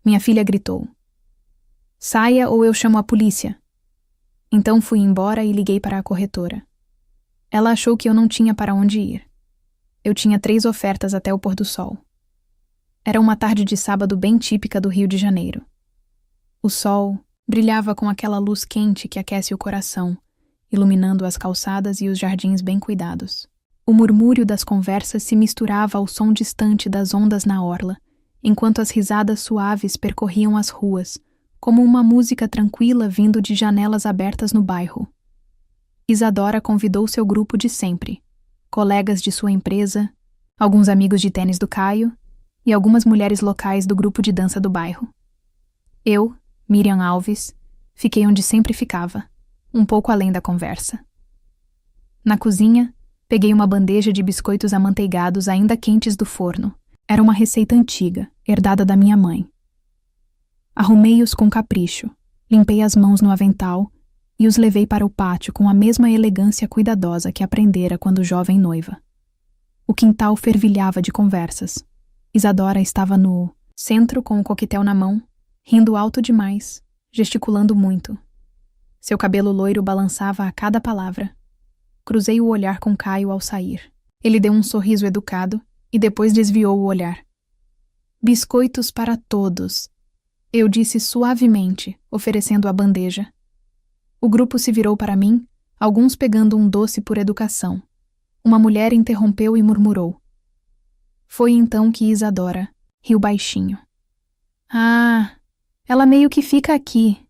Minha filha gritou. Saia ou eu chamo a polícia. Então fui embora e liguei para a corretora. Ela achou que eu não tinha para onde ir. Eu tinha 3 ofertas até o pôr do sol. Era uma tarde de sábado bem típica do Rio de Janeiro. O sol brilhava com aquela luz quente que aquece o coração, iluminando as calçadas e os jardins bem cuidados. O murmúrio das conversas se misturava ao som distante das ondas na orla, enquanto as risadas suaves percorriam as ruas, como uma música tranquila vindo de janelas abertas no bairro. Isadora convidou seu grupo de sempre, colegas de sua empresa, alguns amigos de tênis do Caio e algumas mulheres locais do grupo de dança do bairro. Eu, Miriam Alves, fiquei onde sempre ficava, um pouco além da conversa. Na cozinha, peguei uma bandeja de biscoitos amanteigados ainda quentes do forno. Era uma receita antiga, herdada da minha mãe. Arrumei-os com capricho, limpei as mãos no avental e os levei para o pátio com a mesma elegância cuidadosa que aprendera quando jovem noiva. O quintal fervilhava de conversas. Isadora estava no centro com o coquetel na mão, rindo alto demais, gesticulando muito. Seu cabelo loiro balançava a cada palavra. Cruzei o olhar com Caio ao sair. Ele deu um sorriso educado e depois desviou o olhar. Biscoitos para todos, eu disse suavemente, oferecendo a bandeja. O grupo se virou para mim, alguns pegando um doce por educação. Uma mulher interrompeu e murmurou. Foi então que Isadora riu baixinho. Ah, ela meio que fica aqui,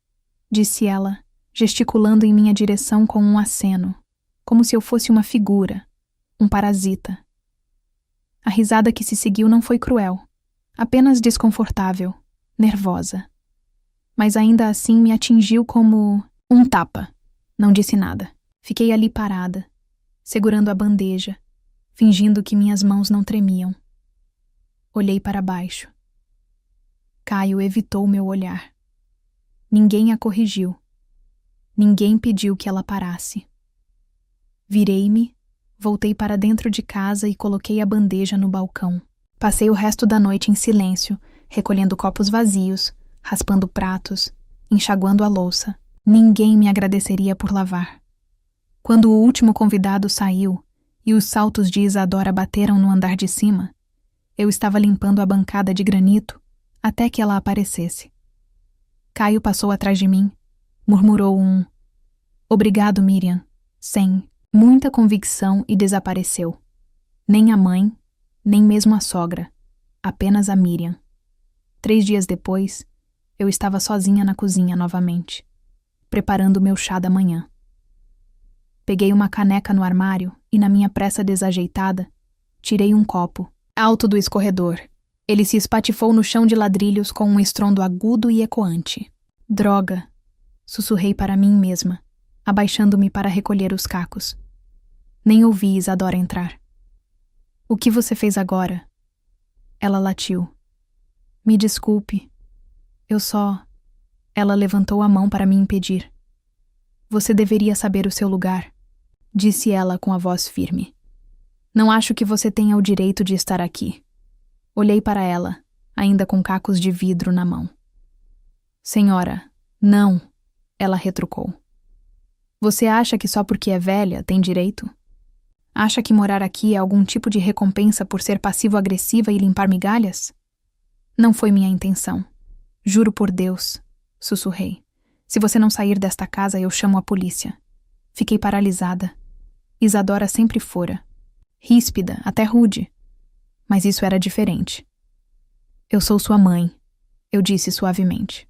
disse ela, gesticulando em minha direção com um aceno, como se eu fosse uma figura, um parasita. A risada que se seguiu não foi cruel, apenas desconfortável, nervosa. Mas ainda assim me atingiu como um tapa. Não disse nada. Fiquei ali parada, segurando a bandeja, fingindo que minhas mãos não tremiam. Olhei para baixo. Caio evitou meu olhar. Ninguém a corrigiu. Ninguém pediu que ela parasse. Virei-me, voltei para dentro de casa e coloquei a bandeja no balcão. Passei o resto da noite em silêncio, recolhendo copos vazios, raspando pratos, enxaguando a louça. Ninguém me agradeceria por lavar. Quando o último convidado saiu e os saltos de Isadora bateram no andar de cima, eu estava limpando a bancada de granito até que ela aparecesse. Caio passou atrás de mim, murmurou um "Obrigado, Miriam", sem muita convicção e desapareceu. Nem a mãe, nem mesmo a sogra, apenas a Miriam. 3 dias depois, eu estava sozinha na cozinha novamente, preparando meu chá da manhã. Peguei uma caneca no armário e, na minha pressa desajeitada, tirei um copo, alto do escorredor. Ele se espatifou no chão de ladrilhos com um estrondo agudo e ecoante. Droga! Sussurrei para mim mesma, abaixando-me para recolher os cacos. Nem ouvi Isadora entrar. O que você fez agora? Ela latiu. Me desculpe. Eu só... Ela levantou a mão para me impedir. Você deveria saber o seu lugar, disse ela com a voz firme. Não acho que você tenha o direito de estar aqui. Olhei para ela, ainda com cacos de vidro na mão. Senhora, não, ela retrucou. Você acha que só porque é velha tem direito? Acha que morar aqui é algum tipo de recompensa por ser passivo-agressiva e limpar migalhas? Não foi minha intenção. Juro por Deus, sussurrei. Se você não sair desta casa, eu chamo a polícia. Fiquei paralisada. Isadora sempre fora. Ríspida, até rude. Mas isso era diferente. Eu sou sua mãe, eu disse suavemente.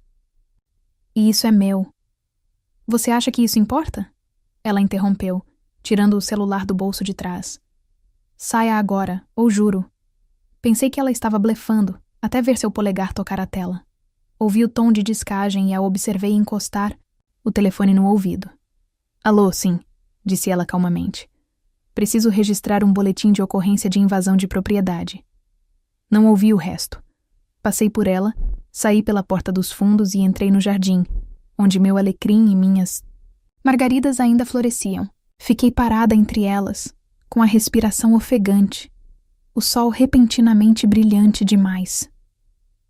E isso é meu. Você acha que isso importa? Ela interrompeu, tirando o celular do bolso de trás. Saia agora, ou juro. Pensei que ela estava blefando, até ver seu polegar tocar a tela. Ouvi o tom de descagem e a observei encostar o telefone no ouvido. Alô, sim, disse ela calmamente. Preciso registrar um boletim de ocorrência de invasão de propriedade. Não ouvi o resto. Passei por ela, saí pela porta dos fundos e entrei no jardim, onde meu alecrim e minhas margaridas ainda floresciam. Fiquei parada entre elas, com a respiração ofegante, o sol repentinamente brilhante demais.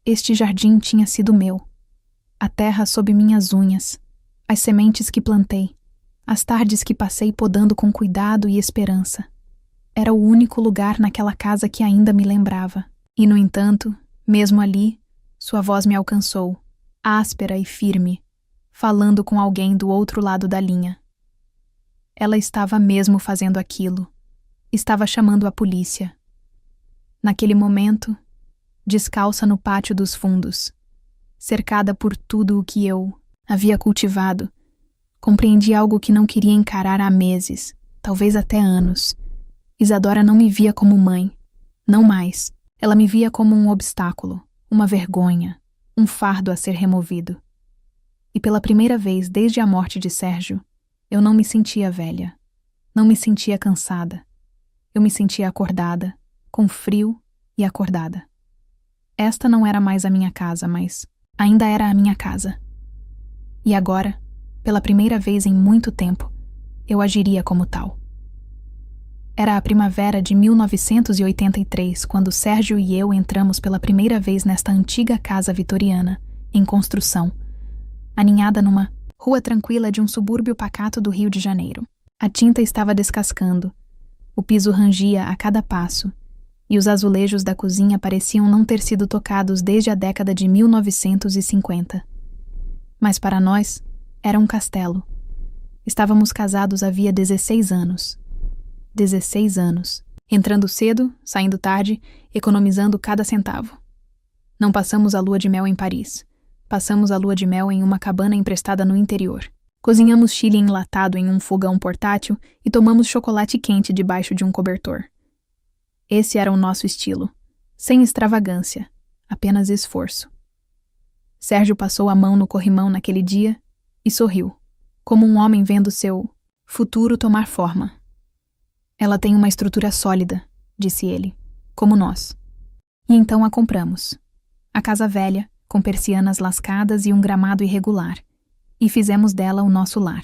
Este jardim tinha sido meu. A terra sob minhas unhas, as sementes que plantei, as tardes que passei podando com cuidado e esperança. Era o único lugar naquela casa que ainda me lembrava. E, no entanto, mesmo ali, sua voz me alcançou, áspera e firme, falando com alguém do outro lado da linha. Ela estava mesmo fazendo aquilo. Estava chamando a polícia. Naquele momento, descalça no pátio dos fundos, cercada por tudo o que eu havia cultivado, compreendi algo que não queria encarar há meses, talvez até anos. Isadora não me via como mãe. Não mais. Ela me via como um obstáculo, uma vergonha, um fardo a ser removido. E pela primeira vez desde a morte de Sérgio, eu não me sentia velha. Não me sentia cansada. Eu me sentia acordada, com frio e acordada. Esta não era mais a minha casa, mas ainda era a minha casa. E agora, pela primeira vez em muito tempo, eu agiria como tal. Era a primavera de 1983, quando Sérgio e eu entramos pela primeira vez nesta antiga casa vitoriana, em construção, aninhada numa rua tranquila de um subúrbio pacato do Rio de Janeiro. A tinta estava descascando, o piso rangia a cada passo, e os azulejos da cozinha pareciam não ter sido tocados desde a década de 1950. Mas para nós, era um castelo. Estávamos casados havia 16 anos. 16 anos, entrando cedo, saindo tarde, economizando cada centavo. Não passamos a lua de mel em Paris. Passamos a lua de mel em uma cabana emprestada no interior. Cozinhamos chile enlatado em um fogão portátil e tomamos chocolate quente debaixo de um cobertor. Esse era o nosso estilo. Sem extravagância, apenas esforço. Sérgio passou a mão no corrimão naquele dia e sorriu, como um homem vendo seu futuro tomar forma. Ela tem uma estrutura sólida, disse ele, como nós. E então a compramos. A casa velha, com persianas lascadas e um gramado irregular, e fizemos dela o nosso lar.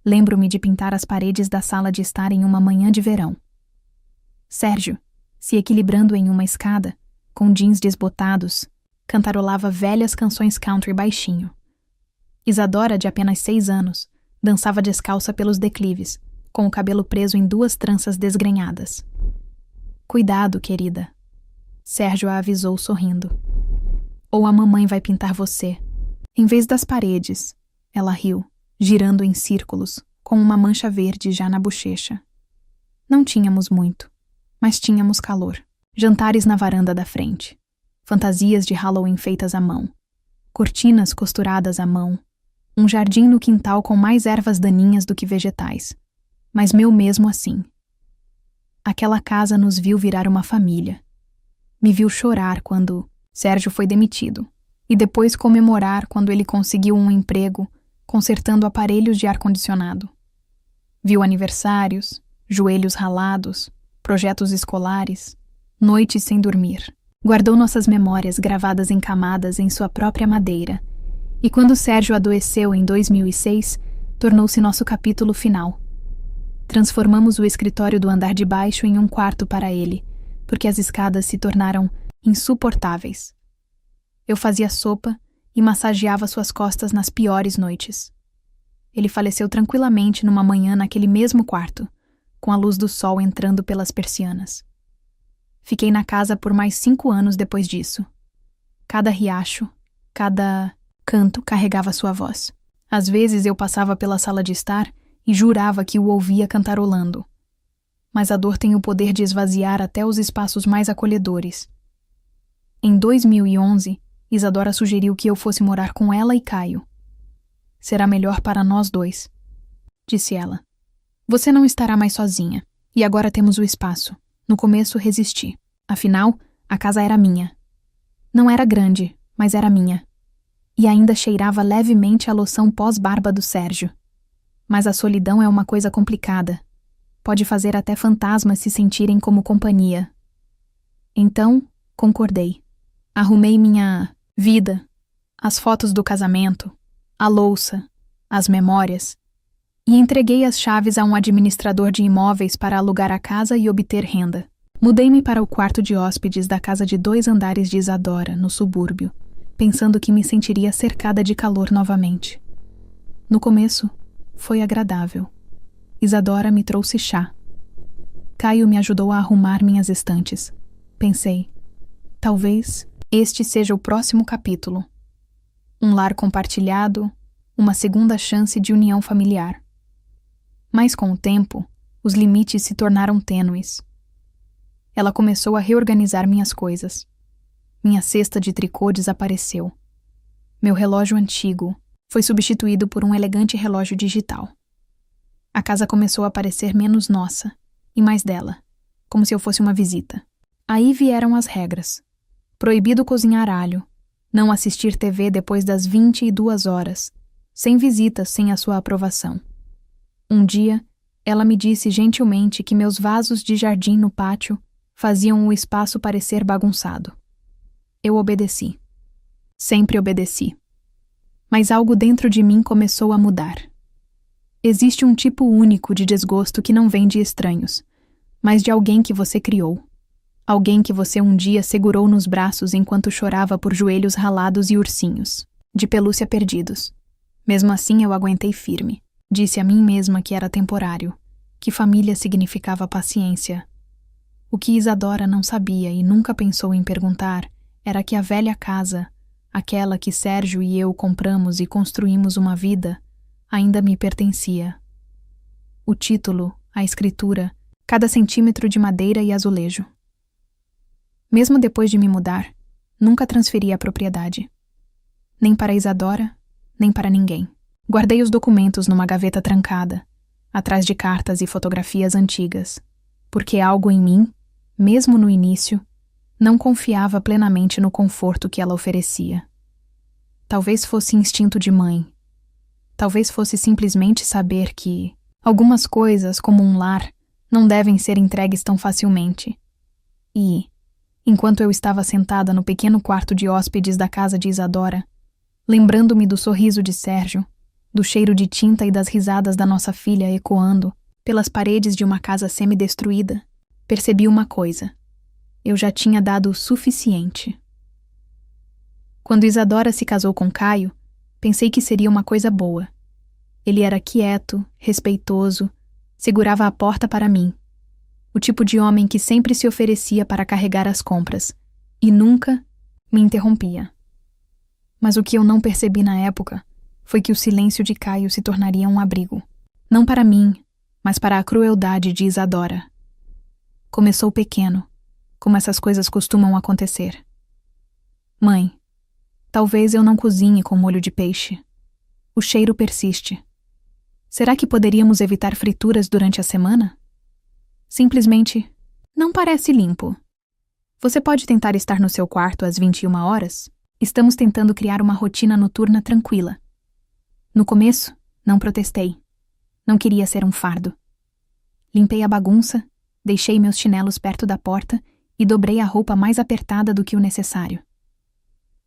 Lembro-me de pintar as paredes da sala de estar em uma manhã de verão. Sérgio, se equilibrando em uma escada, com jeans desbotados, cantarolava velhas canções country baixinho. Isadora, de apenas 6 anos, dançava descalça pelos declives, com o cabelo preso em 2 tranças desgrenhadas. Cuidado, querida. Sérgio a avisou sorrindo. Ou a mamãe vai pintar você. Em vez das paredes, ela riu, girando em círculos, com uma mancha verde já na bochecha. Não tínhamos muito, mas tínhamos calor. Jantares na varanda da frente. Fantasias de Halloween feitas à mão. Cortinas costuradas à mão. Um jardim no quintal com mais ervas daninhas do que vegetais. Mas meu mesmo assim. Aquela casa nos viu virar uma família. Me viu chorar quando Sérgio foi demitido, e depois comemorar quando ele conseguiu um emprego consertando aparelhos de ar-condicionado. Viu aniversários, joelhos ralados, projetos escolares, noites sem dormir. Guardou nossas memórias gravadas em camadas em sua própria madeira, e quando Sérgio adoeceu em 2006, tornou-se nosso capítulo final. Transformamos o escritório do andar de baixo em um quarto para ele, porque as escadas se tornaram insuportáveis. Eu fazia sopa e massageava suas costas nas piores noites. Ele faleceu tranquilamente numa manhã naquele mesmo quarto, com a luz do sol entrando pelas persianas. Fiquei na casa por mais 5 anos depois disso. Cada riacho, cada canto carregava sua voz. Às vezes eu passava pela sala de estar e jurava que o ouvia cantarolando. Mas a dor tem o poder de esvaziar até os espaços mais acolhedores. Em 2011, Isadora sugeriu que eu fosse morar com ela e Caio. Será melhor para nós 2, disse ela. Você não estará mais sozinha, e agora temos o espaço. No começo resisti. Afinal, a casa era minha. Não era grande, mas era minha. E ainda cheirava levemente a loção pós-barba do Sérgio. Mas a solidão é uma coisa complicada. Pode fazer até fantasmas se sentirem como companhia. Então, concordei. Arrumei minha vida, as fotos do casamento, a louça, as memórias, e entreguei as chaves a um administrador de imóveis para alugar a casa e obter renda. Mudei-me para o quarto de hóspedes da casa de 2 andares de Isadora, no subúrbio, pensando que me sentiria cercada de calor novamente. No começo, foi agradável. Isadora me trouxe chá. Caio me ajudou a arrumar minhas estantes. Pensei, talvez este seja o próximo capítulo. Um lar compartilhado, uma segunda chance de união familiar. Mas com o tempo, os limites se tornaram tênues. Ela começou a reorganizar minhas coisas. Minha cesta de tricô desapareceu. Meu relógio antigo foi substituído por um elegante relógio digital. A casa começou a parecer menos nossa e mais dela, como se eu fosse uma visita. Aí vieram as regras. Proibido cozinhar alho, não assistir TV depois das 22 horas, sem visitas sem a sua aprovação. Um dia, ela me disse gentilmente que meus vasos de jardim no pátio faziam o espaço parecer bagunçado. Eu obedeci. Sempre obedeci. Mas algo dentro de mim começou a mudar. Existe um tipo único de desgosto que não vem de estranhos, mas de alguém que você criou. Alguém que você um dia segurou nos braços enquanto chorava por joelhos ralados e ursinhos, de pelúcia perdidos. Mesmo assim eu aguentei firme. Disse a mim mesma que era temporário, que família significava paciência. O que Isadora não sabia e nunca pensou em perguntar era que a velha casa, aquela que Sérgio e eu compramos e construímos uma vida, ainda me pertencia. O título, a escritura, cada centímetro de madeira e azulejo. Mesmo depois de me mudar, nunca transferi a propriedade. Nem para Isadora, nem para ninguém. Guardei os documentos numa gaveta trancada, atrás de cartas e fotografias antigas, porque algo em mim, mesmo no início, não confiava plenamente no conforto que ela oferecia. Talvez fosse instinto de mãe. Talvez fosse simplesmente saber que algumas coisas, como um lar, não devem ser entregues tão facilmente. E, enquanto eu estava sentada no pequeno quarto de hóspedes da casa de Isadora, lembrando-me do sorriso de Sérgio, do cheiro de tinta e das risadas da nossa filha ecoando pelas paredes de uma casa semi-destruída, percebi uma coisa. Eu já tinha dado o suficiente. Quando Isadora se casou com Caio, pensei que seria uma coisa boa. Ele era quieto, respeitoso, segurava a porta para mim. O tipo de homem que sempre se oferecia para carregar as compras e nunca me interrompia. Mas o que eu não percebi na época foi que o silêncio de Caio se tornaria um abrigo. Não para mim, mas para a crueldade de Isadora. Começou pequeno, como essas coisas costumam acontecer. Mãe, talvez eu não cozinhe com molho de peixe. O cheiro persiste. Será que poderíamos evitar frituras durante a semana? Simplesmente, não parece limpo. Você pode tentar estar no seu quarto às 21 horas? Estamos tentando criar uma rotina noturna tranquila. No começo, não protestei. Não queria ser um fardo. Limpei a bagunça, deixei meus chinelos perto da porta e dobrei a roupa mais apertada do que o necessário.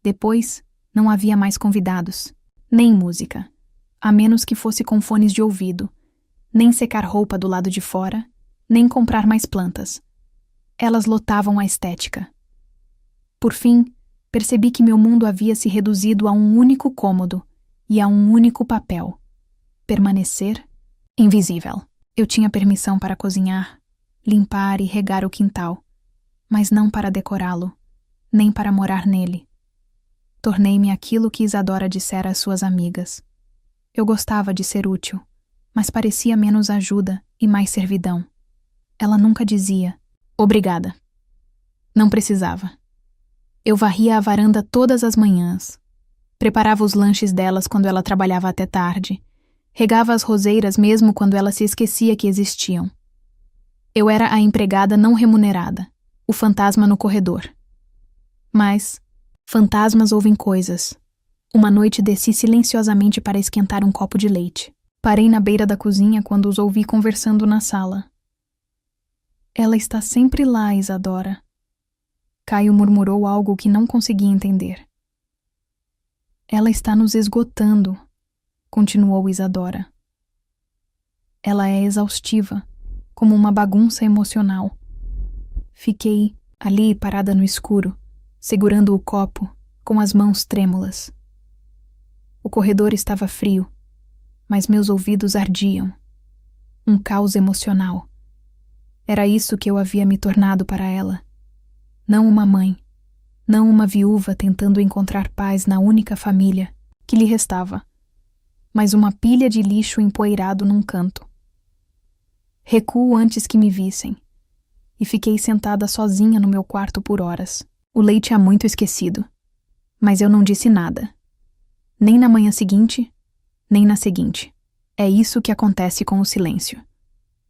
Depois, não havia mais convidados, nem música, a menos que fosse com fones de ouvido, nem secar roupa do lado de fora, nem comprar mais plantas. Elas lotavam a estética. Por fim, percebi que meu mundo havia se reduzido a um único cômodo e a um único papel: permanecer invisível. Eu tinha permissão para cozinhar, limpar e regar o quintal, mas não para decorá-lo, nem para morar nele. Tornei-me aquilo que Isadora dissera às suas amigas. Eu gostava de ser útil, mas parecia menos ajuda e mais servidão. Ela nunca dizia, obrigada. Não precisava. Eu varria a varanda todas as manhãs. Preparava os lanches delas quando ela trabalhava até tarde. Regava as roseiras mesmo quando ela se esquecia que existiam. Eu era a empregada não remunerada, o fantasma no corredor. Mas fantasmas ouvem coisas. Uma noite desci silenciosamente para esquentar um copo de leite. Parei na beira da cozinha quando os ouvi conversando na sala. Ela está sempre lá, Isadora. Caio murmurou algo que não conseguia entender. Ela está nos esgotando, continuou Isadora. Ela é exaustiva, como uma bagunça emocional. Fiquei ali parada no escuro, segurando o copo, com as mãos trêmulas. O corredor estava frio, mas meus ouvidos ardiam. Um caos emocional. Era isso que eu havia me tornado para ela. Não uma mãe, não uma viúva tentando encontrar paz na única família que lhe restava, mas uma pilha de lixo empoeirado num canto. Recuo antes que me vissem, e fiquei sentada sozinha no meu quarto por horas. O leite há muito esquecido, mas eu não disse nada. Nem na manhã seguinte, nem na seguinte. É isso que acontece com o silêncio.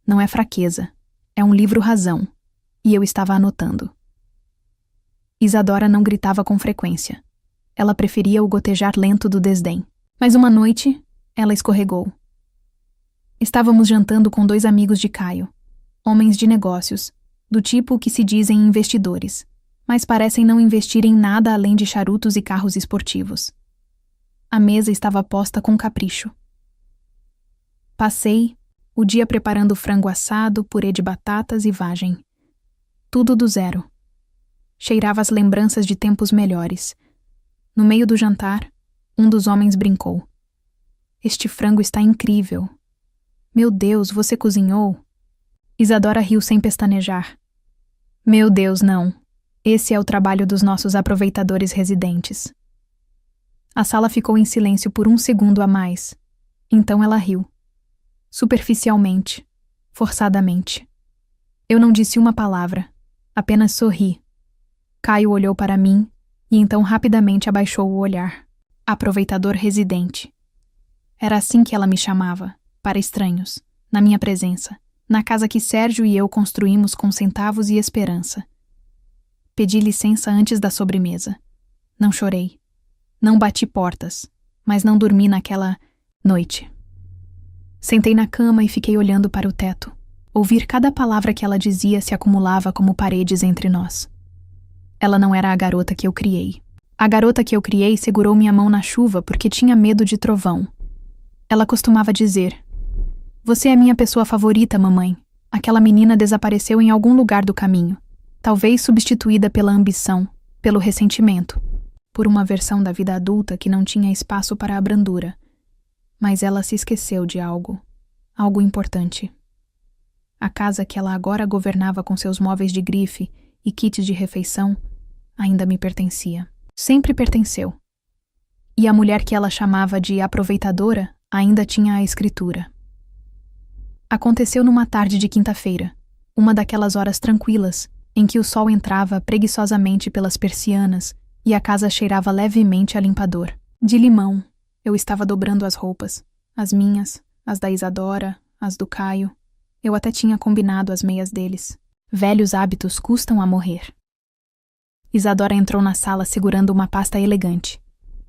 Não é fraqueza, é um livro-razão, e eu estava anotando. Isadora não gritava com frequência. Ela preferia o gotejar lento do desdém. Mas uma noite, ela escorregou. Estávamos jantando com 2 amigos de Caio, homens de negócios, do tipo que se dizem investidores, mas parecem não investir em nada além de charutos e carros esportivos. A mesa estava posta com capricho. Passei o dia preparando frango assado, purê de batatas e vagem. Tudo do zero. Cheirava as lembranças de tempos melhores. No meio do jantar, um dos homens brincou. Este frango está incrível. Meu Deus, você cozinhou? Isadora riu sem pestanejar. Meu Deus, não. Esse é o trabalho dos nossos aproveitadores residentes. A sala ficou em silêncio por 1 segundo a mais. Então ela riu. Superficialmente, forçadamente. Eu não disse uma palavra, apenas sorri. Caio olhou para mim e então rapidamente abaixou o olhar. Aproveitador residente. Era assim que ela me chamava, para estranhos, na minha presença, na casa que Sérgio e eu construímos com centavos e esperança. Pedi licença antes da sobremesa. Não chorei. Não bati portas, mas não dormi naquela noite. Sentei na cama e fiquei olhando para o teto. Ouvir cada palavra que ela dizia se acumulava como paredes entre nós. Ela não era a garota que eu criei. A garota que eu criei segurou minha mão na chuva porque tinha medo de trovão. Ela costumava dizer: "Você é minha pessoa favorita, mamãe. Aquela menina desapareceu em algum lugar do caminho, talvez substituída pela ambição, pelo ressentimento, por uma versão da vida adulta que não tinha espaço para a brandura. Mas ela se esqueceu de algo importante. A casa que ela agora governava com seus móveis de grife e kits de refeição ainda me pertencia. Sempre pertenceu. E a mulher que ela chamava de aproveitadora ainda tinha a escritura. Aconteceu numa tarde de quinta-feira, uma daquelas horas tranquilas em que o sol entrava preguiçosamente pelas persianas e a casa cheirava levemente a limpador. De limão, eu estava dobrando as roupas, as minhas, as da Isadora, as do Caio. Eu até tinha combinado as meias deles. Velhos hábitos custam a morrer. Isadora entrou na sala segurando uma pasta elegante.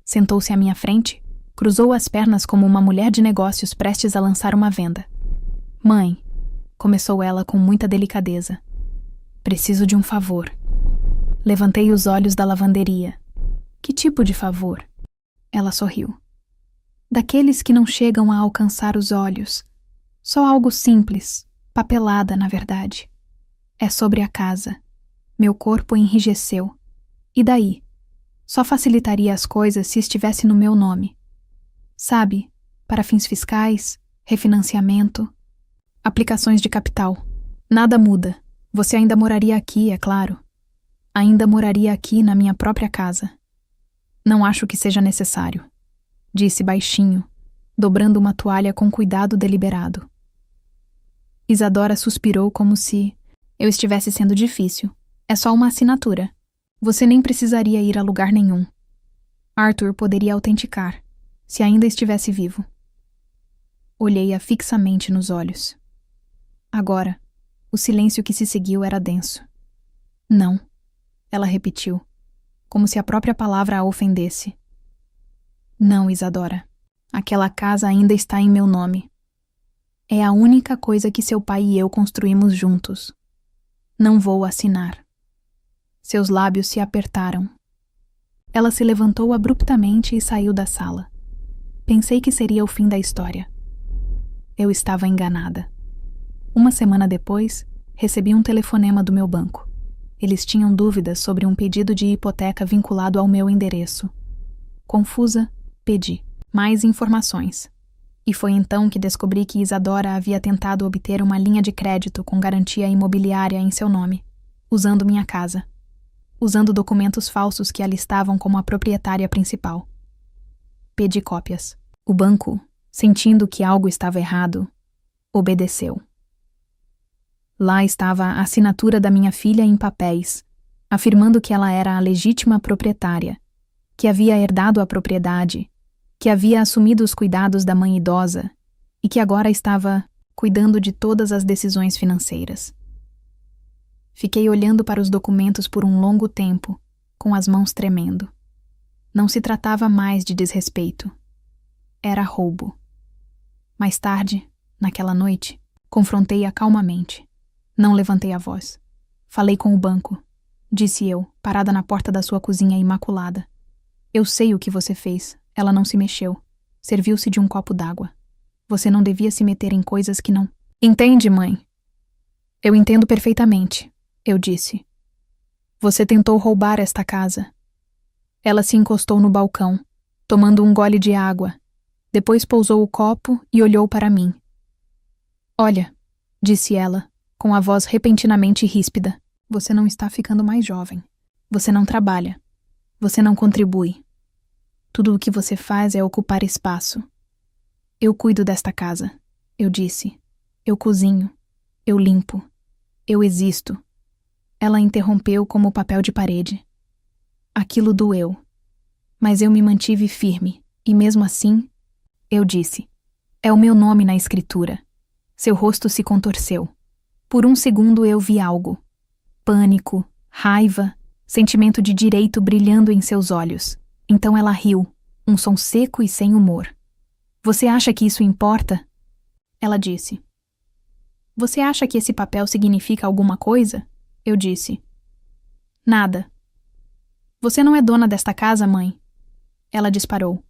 Sentou-se à minha frente, cruzou as pernas como uma mulher de negócios prestes a lançar uma venda. Mãe, começou ela com muita delicadeza. Preciso de um favor. Levantei os olhos da lavanderia. Que tipo de favor? Ela sorriu. Daqueles que não chegam a alcançar os olhos. Só algo simples, papelada, na verdade. É sobre a casa. Meu corpo enrijeceu. E daí? Só facilitaria as coisas se estivesse no meu nome. Sabe, para fins fiscais, refinanciamento, aplicações de capital. Nada muda. Você ainda moraria aqui, é claro. Ainda moraria aqui na minha própria casa. Não acho que seja necessário, disse baixinho, dobrando uma toalha com cuidado deliberado. Isadora suspirou como se eu estivesse sendo difícil. É só uma assinatura. Você nem precisaria ir a lugar nenhum. Arthur poderia autenticar, se ainda estivesse vivo. Olhei-a fixamente nos olhos. Agora, o silêncio que se seguiu era denso. Não, ela repetiu, como se a própria palavra a ofendesse. Não, Isadora. Aquela casa ainda está em meu nome. É a única coisa que seu pai e eu construímos juntos. Não vou assinar. Seus lábios se apertaram. Ela se levantou abruptamente e saiu da sala. Pensei que seria o fim da história. Eu estava enganada. Uma semana depois, recebi um telefonema do meu banco. Eles tinham dúvidas sobre um pedido de hipoteca vinculado ao meu endereço. Confusa, pedi mais informações. E foi então que descobri que Isadora havia tentado obter uma linha de crédito com garantia imobiliária em seu nome, usando minha casa, usando documentos falsos que a listavam como a proprietária principal. Pedi cópias. O banco, sentindo que algo estava errado, obedeceu. Lá estava a assinatura da minha filha em papéis, afirmando que ela era a legítima proprietária, que havia herdado a propriedade, que havia assumido os cuidados da mãe idosa e que agora estava cuidando de todas as decisões financeiras. Fiquei olhando para os documentos por um longo tempo, com as mãos tremendo. Não se tratava mais de desrespeito. Era roubo. Mais tarde, naquela noite, confrontei-a calmamente. Não levantei a voz. Falei com o banco. Disse eu, parada na porta da sua cozinha imaculada. Eu sei o que você fez. Ela não se mexeu. Serviu-se de um copo d'água. Você não devia se meter em coisas que não... Entende, mãe? Eu entendo perfeitamente, eu disse. Você tentou roubar esta casa. Ela se encostou no balcão, tomando um gole de água. Depois pousou o copo e olhou para mim. Olha, disse ela, com a voz repentinamente ríspida. Você não está ficando mais jovem. Você não trabalha. Você não contribui. Tudo o que você faz é ocupar espaço. Eu cuido desta casa, eu disse. Eu cozinho. Eu limpo. Eu existo. Ela interrompeu como papel de parede. Aquilo doeu. Mas eu me mantive firme, e mesmo assim, eu disse. É o meu nome na escritura. Seu rosto se contorceu. Por um segundo eu vi algo. Pânico, raiva, sentimento de direito brilhando em seus olhos. Então ela riu, um som seco e sem humor. Você acha que isso importa? Ela disse. Você acha que esse papel significa alguma coisa? Eu disse. Nada. Você não é dona desta casa, mãe? Ela disparou.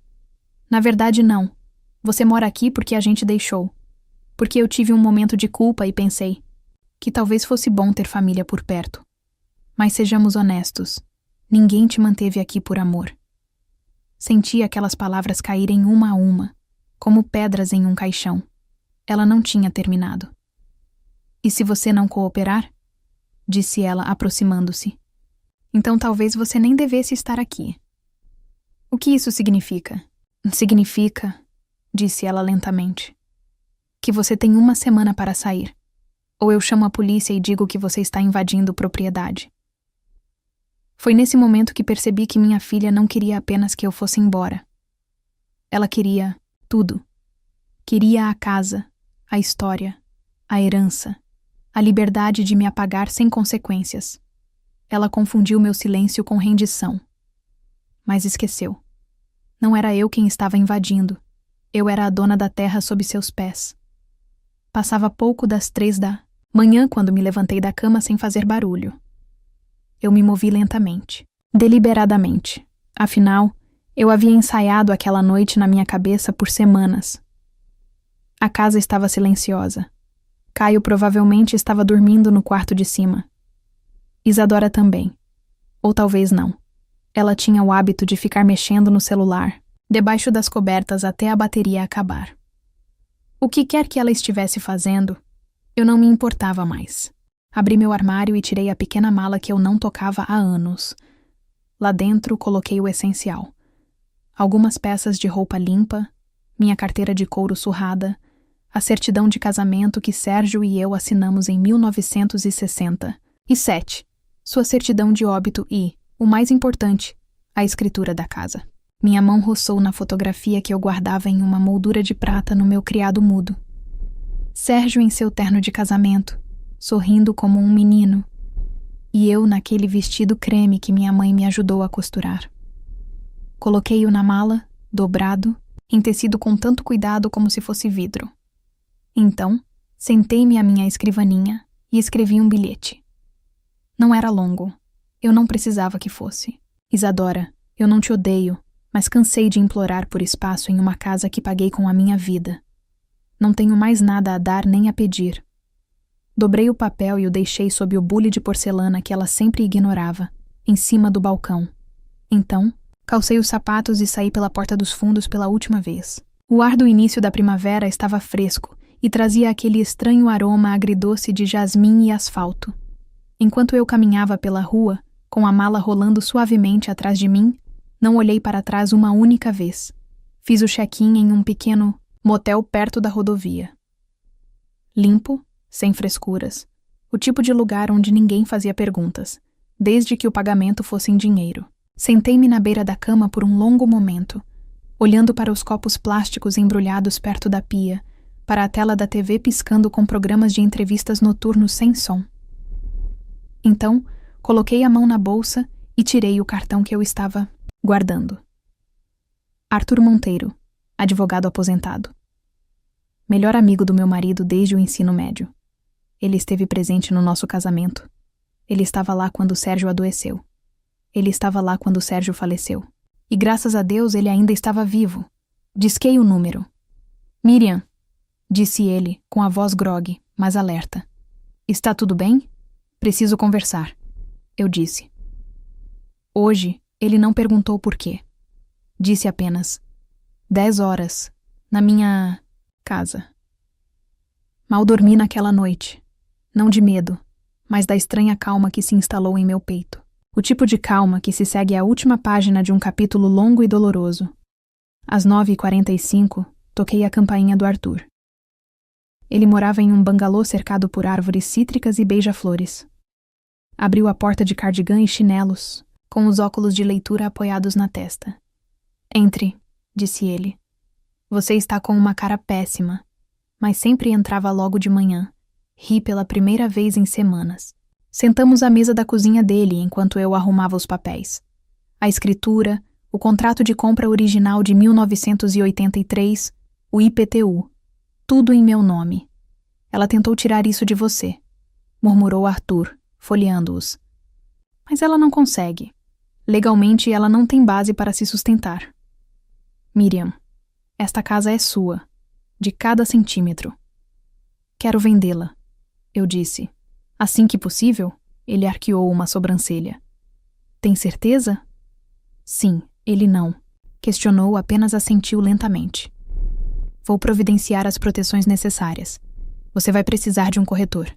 Na verdade, não. Você mora aqui porque a gente deixou. Porque eu tive um momento de culpa e pensei que talvez fosse bom ter família por perto. Mas sejamos honestos. Ninguém te manteve aqui por amor. Senti aquelas palavras caírem uma a uma, como pedras em um caixão. Ela não tinha terminado. E se você não cooperar? Disse ela, aproximando-se. Então talvez você nem devesse estar aqui. O que isso significa? Significa, disse ela lentamente, que você tem uma semana para sair. Ou eu chamo a polícia e digo que você está invadindo propriedade. Foi nesse momento que percebi que minha filha não queria apenas que eu fosse embora. Ela queria tudo. Queria a casa, a história, a herança, a liberdade de me apagar sem consequências. Ela confundiu meu silêncio com rendição. Mas esqueceu. Não era eu quem estava invadindo. Eu era a dona da terra sob seus pés. Passava pouco das 3 da manhã quando me levantei da cama sem fazer barulho. Eu me movi lentamente, deliberadamente. Afinal, eu havia ensaiado aquela noite na minha cabeça por semanas. A casa estava silenciosa. Caio provavelmente estava dormindo no quarto de cima. Isadora também. Ou talvez não. Ela tinha o hábito de ficar mexendo no celular, debaixo das cobertas até a bateria acabar. O que quer que ela estivesse fazendo, eu não me importava mais. Abri meu armário e tirei a pequena mala que eu não tocava há anos. Lá dentro coloquei o essencial. Algumas peças de roupa limpa, minha carteira de couro surrada, a certidão de casamento que Sérgio e eu assinamos em 1967, sua certidão de óbito e, o mais importante, a escritura da casa. Minha mão roçou na fotografia que eu guardava em uma moldura de prata no meu criado mudo. Sérgio em seu terno de casamento, sorrindo como um menino, e eu naquele vestido creme que minha mãe me ajudou a costurar. Coloquei-o na mala, dobrado, em tecido com tanto cuidado como se fosse vidro. Então, sentei-me à minha escrivaninha e escrevi um bilhete. Não era longo. Eu não precisava que fosse. Isadora, eu não te odeio, mas cansei de implorar por espaço em uma casa que paguei com a minha vida. Não tenho mais nada a dar nem a pedir. Dobrei o papel e o deixei sob o bule de porcelana que ela sempre ignorava, em cima do balcão. Então, calcei os sapatos e saí pela porta dos fundos pela última vez. O ar do início da primavera estava fresco e trazia aquele estranho aroma agridoce de jasmim e asfalto. Enquanto eu caminhava pela rua, com a mala rolando suavemente atrás de mim, não olhei para trás uma única vez. Fiz o check-in em um pequeno motel perto da rodovia. Limpo, sem frescuras. O tipo de lugar onde ninguém fazia perguntas, desde que o pagamento fosse em dinheiro. Sentei-me na beira da cama por um longo momento, olhando para os copos plásticos embrulhados perto da pia, para a tela da TV piscando com programas de entrevistas noturnos sem som. Então, coloquei a mão na bolsa e tirei o cartão que eu estava guardando. Arthur Monteiro, advogado aposentado. Melhor amigo do meu marido desde o ensino médio. Ele esteve presente no nosso casamento. Ele estava lá quando Sérgio adoeceu. Ele estava lá quando Sérgio faleceu. E graças a Deus ele ainda estava vivo. Disquei o número. Miriam, disse ele, com a voz grogue, mas alerta. Está tudo bem? Preciso conversar. Eu disse. Hoje, ele não perguntou por quê. Disse apenas, 10 horas, na minha casa. Mal dormi naquela noite. Não de medo, mas da estranha calma que se instalou em meu peito. O tipo de calma que se segue à última página de um capítulo longo e doloroso. Às 9h45, toquei a campainha do Arthur. Ele morava em um bangalô cercado por árvores cítricas e beija-flores. Abriu a porta de cardigã e chinelos, com os óculos de leitura apoiados na testa. Entre, disse ele. Você está com uma cara péssima, mas sempre entrava logo de manhã. Ri pela primeira vez em semanas. Sentamos à mesa da cozinha dele enquanto eu arrumava os papéis. A escritura, o contrato de compra original de 1983, o IPTU. Tudo em meu nome. Ela tentou tirar isso de você, murmurou Arthur, folheando-os. Mas ela não consegue. Legalmente, ela não tem base para se sustentar. Miriam, esta casa é sua, de cada centímetro. Quero vendê-la, eu disse. Assim que possível, ele arqueou uma sobrancelha. Tem certeza? Sim, ele não. Questionou, apenas assentiu lentamente. Vou providenciar as proteções necessárias. Você vai precisar de um corretor.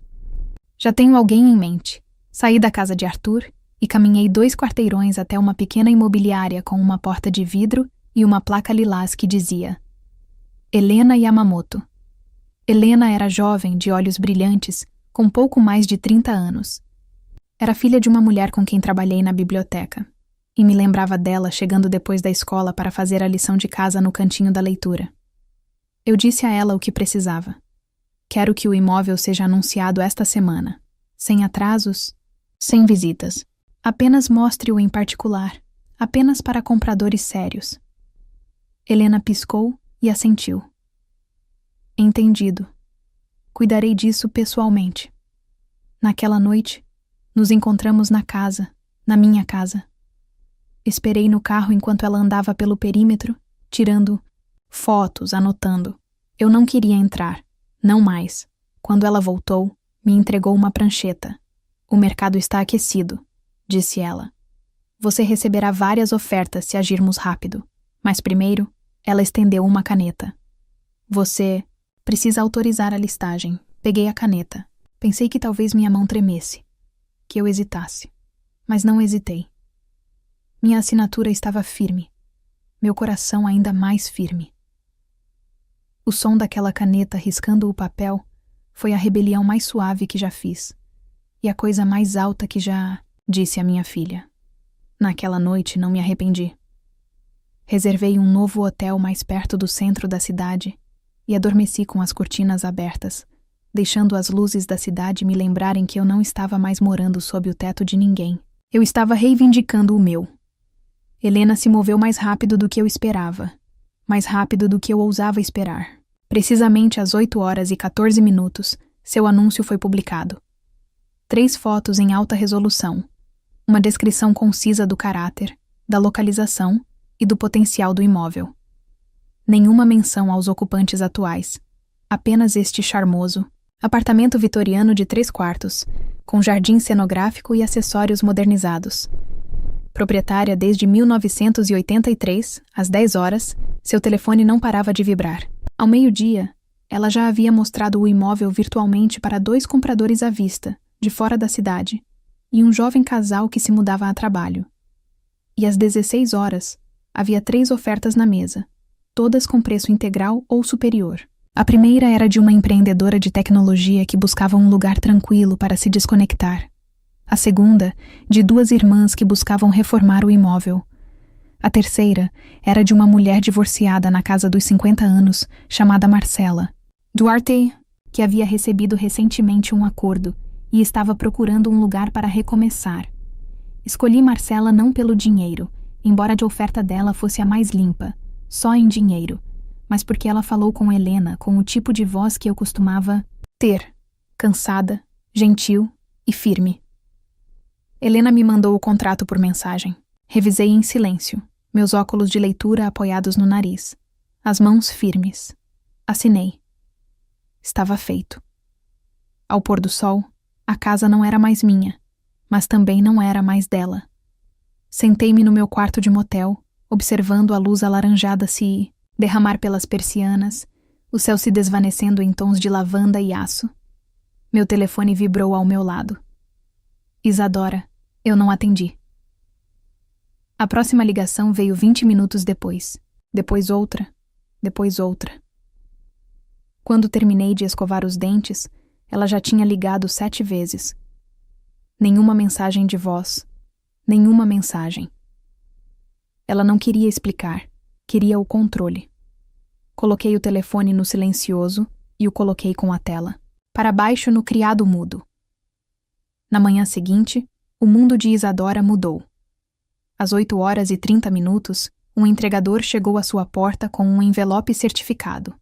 Já tenho alguém em mente. Saí da casa de Arthur e caminhei 2 quarteirões até uma pequena imobiliária com uma porta de vidro e uma placa lilás que dizia Helena Yamamoto. Helena era jovem, de olhos brilhantes, com pouco mais de 30 anos. Era filha de uma mulher com quem trabalhei na biblioteca, e me lembrava dela chegando depois da escola para fazer a lição de casa no cantinho da leitura. Eu disse a ela o que precisava. Quero que o imóvel seja anunciado esta semana, sem atrasos, sem visitas. Apenas mostre-o em particular, apenas para compradores sérios. Helena piscou e assentiu. Entendido. Cuidarei disso pessoalmente. Naquela noite, nos encontramos na casa, na minha casa. Esperei no carro enquanto ela andava pelo perímetro, tirando fotos, anotando. Eu não queria entrar, não mais. Quando ela voltou, me entregou uma prancheta. O mercado está aquecido, disse ela. Você receberá várias ofertas se agirmos rápido. Mas primeiro, ela estendeu uma caneta. Você precisa autorizar a listagem. Peguei a caneta. Pensei que talvez minha mão tremesse. Que eu hesitasse. Mas não hesitei. Minha assinatura estava firme. Meu coração ainda mais firme. O som daquela caneta riscando o papel foi a rebelião mais suave que já fiz. E a coisa mais alta que já... disse a minha filha. Naquela noite não me arrependi. Reservei um novo hotel mais perto do centro da cidade e adormeci com as cortinas abertas, deixando as luzes da cidade me lembrarem que eu não estava mais morando sob o teto de ninguém. Eu estava reivindicando o meu. Helena se moveu mais rápido do que eu esperava, mais rápido do que eu ousava esperar. Precisamente às 8h14, seu anúncio foi publicado. 3 fotos em alta resolução, uma descrição concisa do caráter, da localização e do potencial do imóvel. Nenhuma menção aos ocupantes atuais, apenas este charmoso, Apartamento vitoriano de 3 quartos, com jardim cenográfico e acessórios modernizados. Proprietária desde 1983, às 10 horas, seu telefone não parava de vibrar. Ao meio-dia, ela já havia mostrado o imóvel virtualmente para 2 compradores à vista, de fora da cidade, e um jovem casal que se mudava a trabalho. E às 16 horas, havia 3 ofertas na mesa, todas com preço integral ou superior. A primeira era de uma empreendedora de tecnologia que buscava um lugar tranquilo para se desconectar. A segunda, de 2 irmãs que buscavam reformar o imóvel. A terceira era de uma mulher divorciada na casa dos 50 anos, chamada Marcela. Duarte, que havia recebido recentemente um acordo e estava procurando um lugar para recomeçar. Escolhi Marcela não pelo dinheiro, embora a oferta dela fosse a mais limpa, só em dinheiro, mas porque ela falou com Helena com o tipo de voz que eu costumava ter, cansada, gentil e firme. Helena me mandou o contrato por mensagem. Revisei em silêncio, meus óculos de leitura apoiados no nariz, as mãos firmes. Assinei. Estava feito. Ao pôr do sol, a casa não era mais minha, mas também não era mais dela. Sentei-me no meu quarto de motel, observando a luz alaranjada se derramar pelas persianas, o céu se desvanecendo em tons de lavanda e aço. Meu telefone vibrou ao meu lado. Isadora, eu não atendi. A próxima ligação veio 20 minutos depois. Depois outra. Depois outra. Quando terminei de escovar os dentes, ela já tinha ligado 7 vezes. Nenhuma mensagem de voz. Nenhuma mensagem. Ela não queria explicar. Queria o controle. Coloquei o telefone no silencioso e o coloquei com a tela. Para baixo no criado mudo. Na manhã seguinte, o mundo de Isadora mudou. Às 8h30, um entregador chegou à sua porta com um envelope certificado.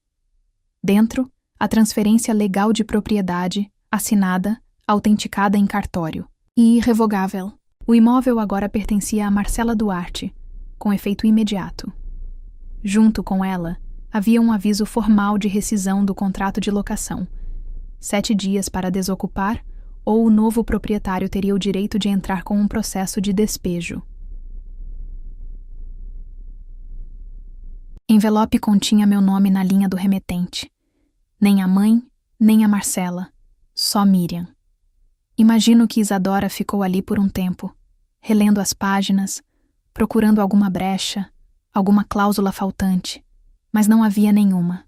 Dentro, a transferência legal de propriedade, assinada, autenticada em cartório. E irrevogável. O imóvel agora pertencia a Marcela Duarte, com efeito imediato. Junto com ela, havia um aviso formal de rescisão do contrato de locação. 7 dias para desocupar, ou o novo proprietário teria o direito de entrar com um processo de despejo. Envelope continha meu nome na linha do remetente. Nem a mãe, nem a Marcela. Só Miriam. Imagino que Isadora ficou ali por um tempo, relendo as páginas, procurando alguma brecha, alguma cláusula faltante, mas não havia nenhuma.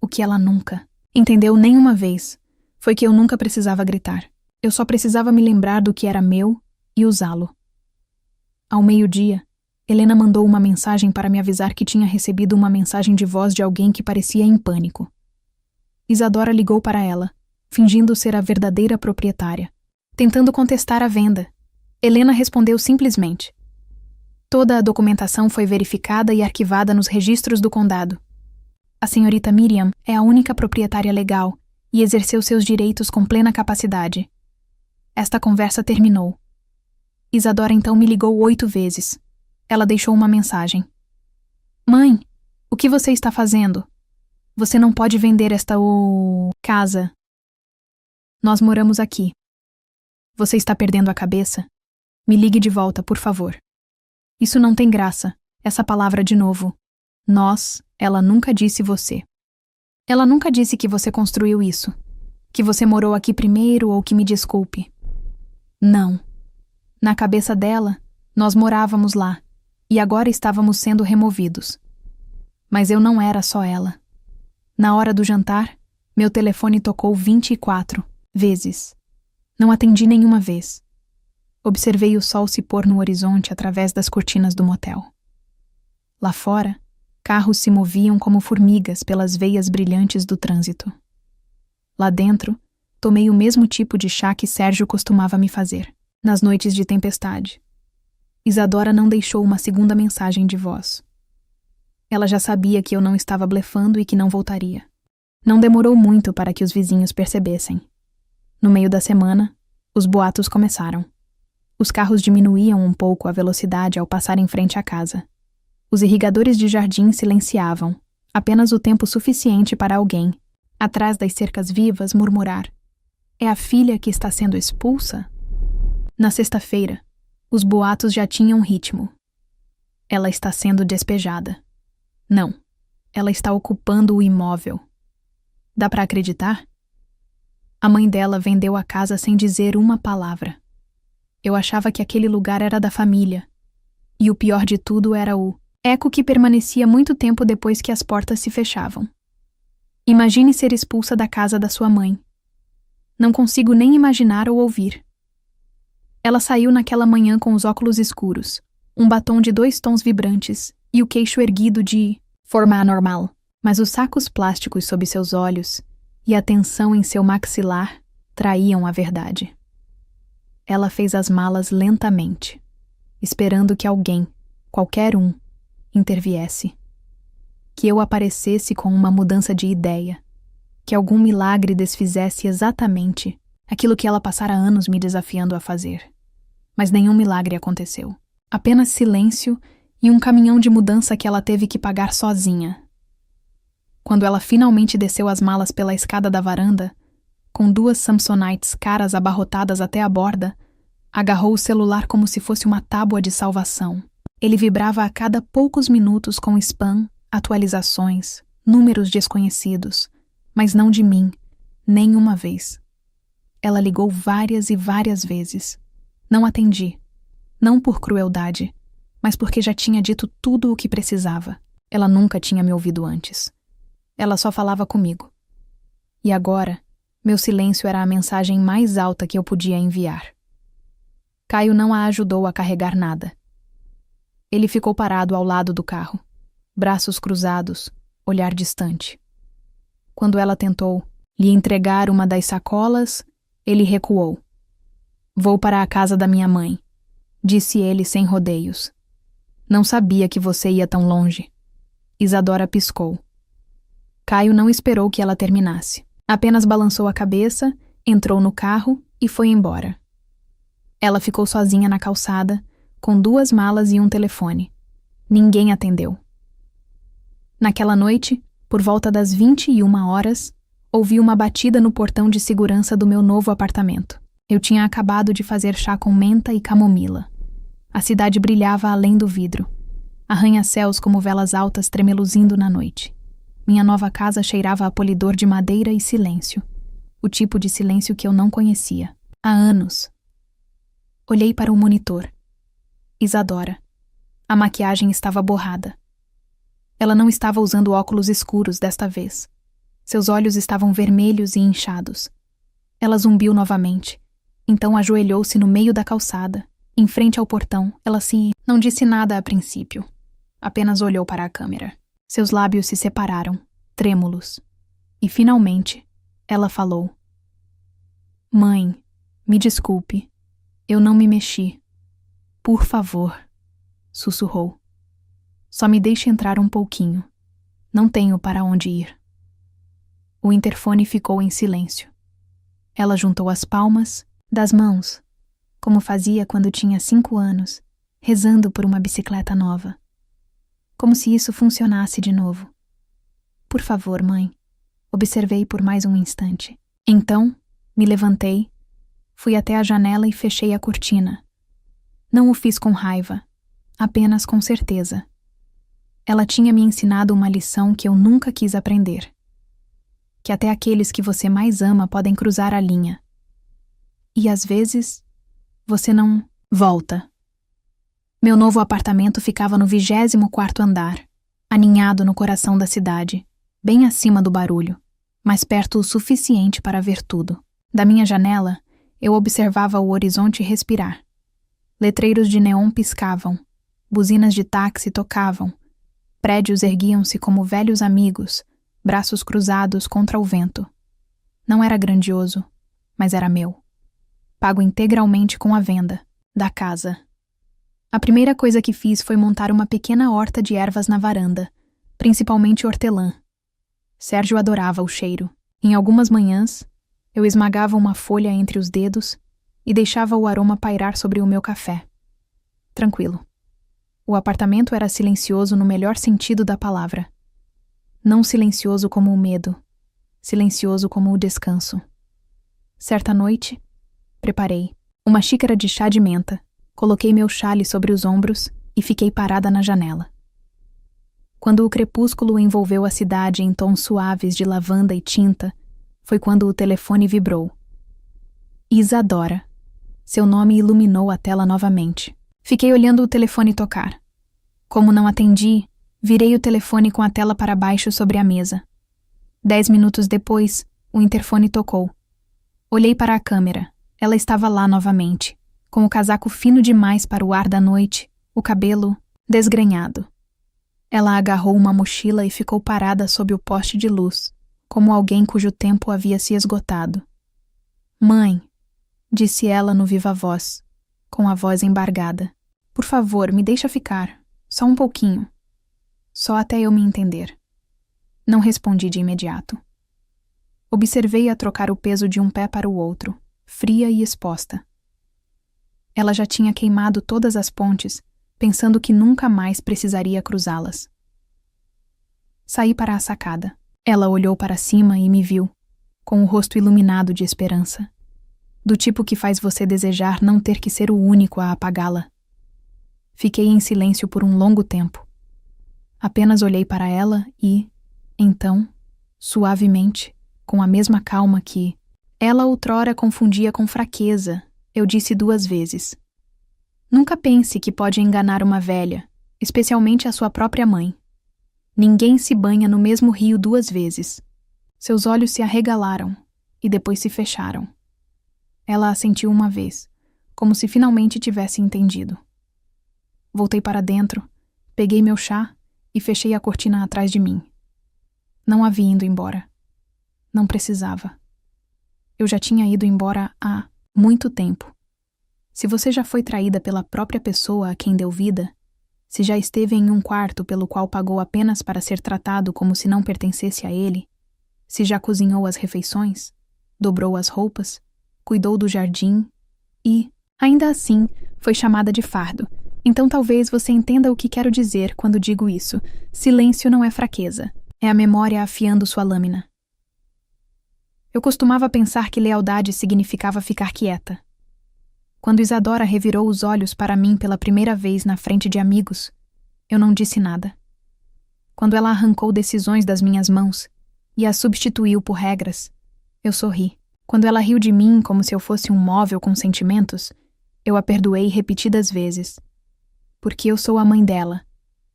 O que ela nunca entendeu nenhuma vez foi que eu nunca precisava gritar. Eu só precisava me lembrar do que era meu e usá-lo. Ao meio-dia, Helena mandou uma mensagem para me avisar que tinha recebido uma mensagem de voz de alguém que parecia em pânico. Isadora ligou para ela, fingindo ser a verdadeira proprietária, tentando contestar a venda. Helena respondeu simplesmente: toda a documentação foi verificada e arquivada nos registros do condado. A senhorita Miriam é a única proprietária legal e exerceu seus direitos com plena capacidade. Esta conversa terminou. Isadora então me ligou 8 vezes. Ela deixou uma mensagem. Mãe, o que você está fazendo? Você não pode vender esta casa. Nós moramos aqui. Você está perdendo a cabeça? Me ligue de volta, por favor. Isso não tem graça, essa palavra de novo. Nós, ela nunca disse você. Ela nunca disse que você construiu isso, que você morou aqui primeiro ou que me desculpe. Não. Na cabeça dela, nós morávamos lá, e agora estávamos sendo removidos. Mas eu não era só ela. Na hora do jantar, meu telefone tocou 24 vezes. Não atendi nenhuma vez. Observei o sol se pôr no horizonte através das cortinas do motel. Lá fora, carros se moviam como formigas pelas veias brilhantes do trânsito. Lá dentro, tomei o mesmo tipo de chá que Sérgio costumava me fazer, nas noites de tempestade. Isadora não deixou uma segunda mensagem de voz. Ela já sabia que eu não estava blefando e que não voltaria. Não demorou muito para que os vizinhos percebessem. No meio da semana, os boatos começaram. Os carros diminuíam um pouco a velocidade ao passar em frente à casa. Os irrigadores de jardim silenciavam, apenas o tempo suficiente para alguém, atrás das cercas vivas, murmurar: é a filha que está sendo expulsa? Na sexta-feira, os boatos já tinham ritmo. Ela está sendo despejada. Não, ela está ocupando o imóvel. Dá para acreditar? A mãe dela vendeu a casa sem dizer uma palavra. Eu achava que aquele lugar era da família. E o pior de tudo era o eco que permanecia muito tempo depois que as portas se fechavam. Imagine ser expulsa da casa da sua mãe. Não consigo nem imaginar ou ouvir. Ela saiu naquela manhã com os óculos escuros, um batom de 2 tons vibrantes e o queixo erguido de forma anormal, mas os sacos plásticos sob seus olhos e a tensão em seu maxilar traíam a verdade. Ela fez as malas lentamente, esperando que alguém, qualquer um, interviesse. Que eu aparecesse com uma mudança de ideia, que algum milagre desfizesse exatamente aquilo que ela passara anos me desafiando a fazer. Mas nenhum milagre aconteceu. Apenas silêncio e um caminhão de mudança que ela teve que pagar sozinha. Quando ela finalmente desceu as malas pela escada da varanda, com 2 Samsonites caras abarrotadas até a borda, agarrou o celular como se fosse uma tábua de salvação. Ele vibrava a cada poucos minutos com spam, atualizações, números desconhecidos, mas não de mim, nem uma vez. Ela ligou várias e várias vezes. Não atendi. Não por crueldade, mas porque já tinha dito tudo o que precisava. Ela nunca tinha me ouvido antes. Ela só falava comigo. E agora, meu silêncio era a mensagem mais alta que eu podia enviar. Caio não a ajudou a carregar nada. Ele ficou parado ao lado do carro, braços cruzados, olhar distante. Quando ela tentou lhe entregar uma das sacolas, ele recuou. Vou para a casa da minha mãe, disse ele sem rodeios. Não sabia que você ia tão longe. Isadora piscou. Caio não esperou que ela terminasse. Apenas balançou a cabeça, entrou no carro e foi embora. Ela ficou sozinha na calçada, com 2 malas e um telefone. Ninguém atendeu. Naquela noite, por volta das 21 horas, ouvi uma batida no portão de segurança do meu novo apartamento. Eu tinha acabado de fazer chá com menta e camomila. A cidade brilhava além do vidro. Arranha-céus como velas altas tremeluzindo na noite. Minha nova casa cheirava a polidor de madeira e silêncio. O tipo de silêncio que eu não conhecia. Há anos. Olhei para o monitor. Isadora. A maquiagem estava borrada. Ela não estava usando óculos escuros desta vez. Seus olhos estavam vermelhos e inchados. Ela zumbiu novamente. Então ajoelhou-se no meio da calçada. Em frente ao portão, ela não disse nada a princípio. Apenas olhou para a câmera. Seus lábios se separaram, trêmulos. E finalmente, ela falou. Mãe, me desculpe. Eu não me mexi. Por favor, sussurrou. Só me deixe entrar um pouquinho. Não tenho para onde ir. O interfone ficou em silêncio. Ela juntou as palmas das mãos, como fazia quando tinha 5 anos, rezando por uma bicicleta nova. Como se isso funcionasse de novo. Por favor, mãe. Observei por mais um instante. Então, me levantei, fui até a janela e fechei a cortina. Não o fiz com raiva, apenas com certeza. Ela tinha me ensinado uma lição que eu nunca quis aprender. Que até aqueles que você mais ama podem cruzar a linha. E às vezes, você não volta. Meu novo apartamento ficava no 24º andar, aninhado no coração da cidade, bem acima do barulho, mas perto o suficiente para ver tudo. Da minha janela, eu observava o horizonte respirar. Letreiros de neon piscavam, buzinas de táxi tocavam, prédios erguiam-se como velhos amigos, braços cruzados contra o vento. Não era grandioso, mas era meu. Pago integralmente com a venda da casa. A primeira coisa que fiz foi montar uma pequena horta de ervas na varanda, principalmente hortelã. Sérgio adorava o cheiro. Em algumas manhãs, eu esmagava uma folha entre os dedos e deixava o aroma pairar sobre o meu café. Tranquilo. O apartamento era silencioso no melhor sentido da palavra. Não silencioso como o medo, silencioso como o descanso. Certa noite, preparei uma xícara de chá de menta, coloquei meu chale sobre os ombros e fiquei parada na janela. Quando o crepúsculo envolveu a cidade em tons suaves de lavanda e tinta, foi quando o telefone vibrou. Isadora. Seu nome iluminou a tela novamente. Fiquei olhando o telefone tocar. Como não atendi, virei o telefone com a tela para baixo sobre a mesa. 10 minutos depois, o interfone tocou. Olhei para a câmera. Ela estava lá novamente, com o casaco fino demais para o ar da noite, o cabelo desgrenhado. Ela agarrou uma mochila e ficou parada sob o poste de luz, como alguém cujo tempo havia se esgotado. Mãe, disse ela no viva voz, com a voz embargada. Por favor, me deixa ficar. Só um pouquinho. Só até eu me entender. Não respondi de imediato. Observei-a trocar o peso de um pé para o outro, fria e exposta. Ela já tinha queimado todas as pontes, pensando que nunca mais precisaria cruzá-las. Saí para a sacada. Ela olhou para cima e me viu, com o rosto iluminado de esperança, do tipo que faz você desejar não ter que ser o único a apagá-la. Fiquei em silêncio por um longo tempo. Apenas olhei para ela e, então, suavemente, com a mesma calma que ela outrora confundia com fraqueza, eu disse 2 vezes. Nunca pense que pode enganar uma velha, especialmente a sua própria mãe. Ninguém se banha no mesmo rio 2 vezes. Seus olhos se arregalaram e depois se fecharam. Ela assentiu uma vez, como se finalmente tivesse entendido. Voltei para dentro, peguei meu chá e fechei a cortina atrás de mim. Não a vi indo embora. Não precisava. Eu já tinha ido embora há muito tempo. Se você já foi traída pela própria pessoa a quem deu vida, se já esteve em um quarto pelo qual pagou apenas para ser tratado como se não pertencesse a ele, se já cozinhou as refeições, dobrou as roupas, cuidou do jardim e, ainda assim, foi chamada de fardo. Então talvez você entenda o que quero dizer quando digo isso. Silêncio não é fraqueza. É a memória afiando sua lâmina. Eu costumava pensar que lealdade significava ficar quieta. Quando Isadora revirou os olhos para mim pela primeira vez na frente de amigos, eu não disse nada. Quando ela arrancou decisões das minhas mãos e as substituiu por regras, eu sorri. Quando ela riu de mim como se eu fosse um móvel com sentimentos, eu a perdoei repetidas vezes. Porque eu sou a mãe dela,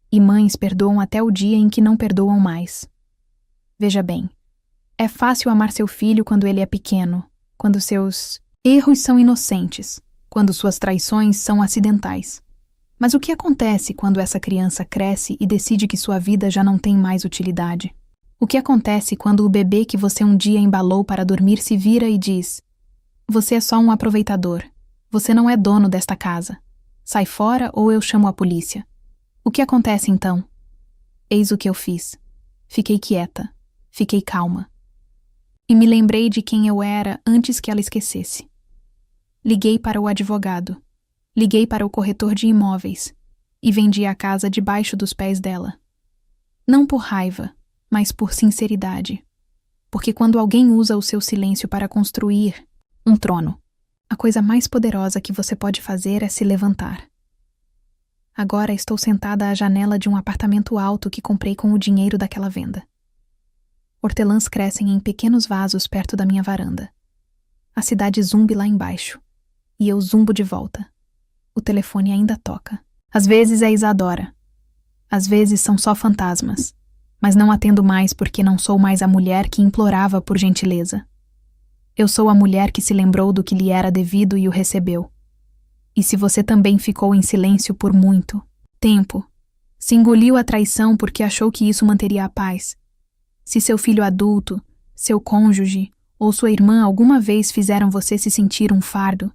e mães perdoam até o dia em que não perdoam mais. Veja bem, é fácil amar seu filho quando ele é pequeno, quando seus erros são inocentes, quando suas traições são acidentais. Mas o que acontece quando essa criança cresce e decide que sua vida já não tem mais utilidade? O que acontece quando o bebê que você um dia embalou para dormir se vira e diz: "Você é só um aproveitador. Você não é dono desta casa. Sai fora ou eu chamo a polícia." O que acontece então? Eis o que eu fiz. Fiquei quieta. Fiquei calma. E me lembrei de quem eu era antes que ela esquecesse. Liguei para o advogado. Liguei para o corretor de imóveis. E vendi a casa debaixo dos pés dela. Não por raiva, mas por sinceridade. Porque quando alguém usa o seu silêncio para construir um trono, a coisa mais poderosa que você pode fazer é se levantar. Agora estou sentada à janela de um apartamento alto que comprei com o dinheiro daquela venda. Hortelãs crescem em pequenos vasos perto da minha varanda. A cidade zumbi lá embaixo. E eu zumbo de volta. O telefone ainda toca. Às vezes é Isadora. Às vezes são só fantasmas. Mas não atendo mais porque não sou mais a mulher que implorava por gentileza. Eu sou a mulher que se lembrou do que lhe era devido e o recebeu. E se você também ficou em silêncio por muito tempo, se engoliu a traição porque achou que isso manteria a paz, se seu filho adulto, seu cônjuge ou sua irmã alguma vez fizeram você se sentir um fardo,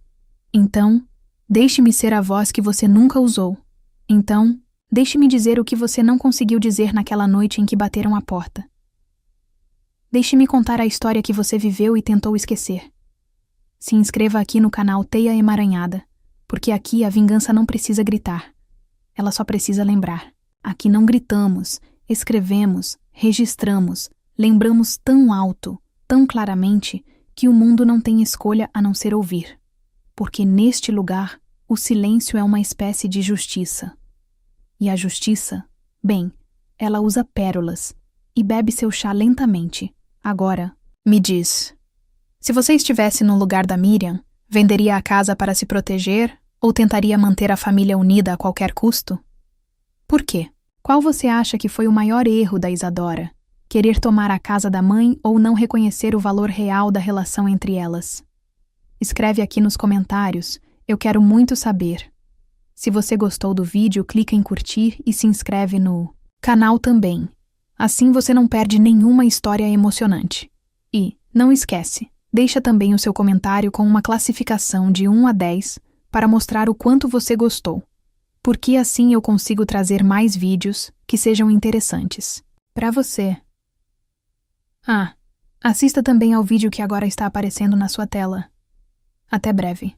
então, deixe-me ser a voz que você nunca usou. Então, deixe-me dizer o que você não conseguiu dizer naquela noite em que bateram a porta. Deixe-me contar a história que você viveu e tentou esquecer. Se inscreva aqui no canal Teia Emaranhada, porque aqui a vingança não precisa gritar. Ela só precisa lembrar. Aqui não gritamos, escrevemos, registramos, lembramos tão alto, tão claramente, que o mundo não tem escolha a não ser ouvir. Porque neste lugar, o silêncio é uma espécie de justiça. E a justiça, bem, ela usa pérolas e bebe seu chá lentamente. Agora, me diz, se você estivesse no lugar da Miriam, venderia a casa para se proteger ou tentaria manter a família unida a qualquer custo? Por quê? Qual você acha que foi o maior erro da Isadora? Querer tomar a casa da mãe ou não reconhecer o valor real da relação entre elas? Escreve aqui nos comentários, eu quero muito saber. Se você gostou do vídeo, clica em curtir e se inscreve no canal também. Assim você não perde nenhuma história emocionante. E, não esquece, deixa também o seu comentário com uma classificação de 1 a 10 para mostrar o quanto você gostou. Porque assim eu consigo trazer mais vídeos que sejam interessantes para você. Assista também ao vídeo que agora está aparecendo na sua tela. Até breve.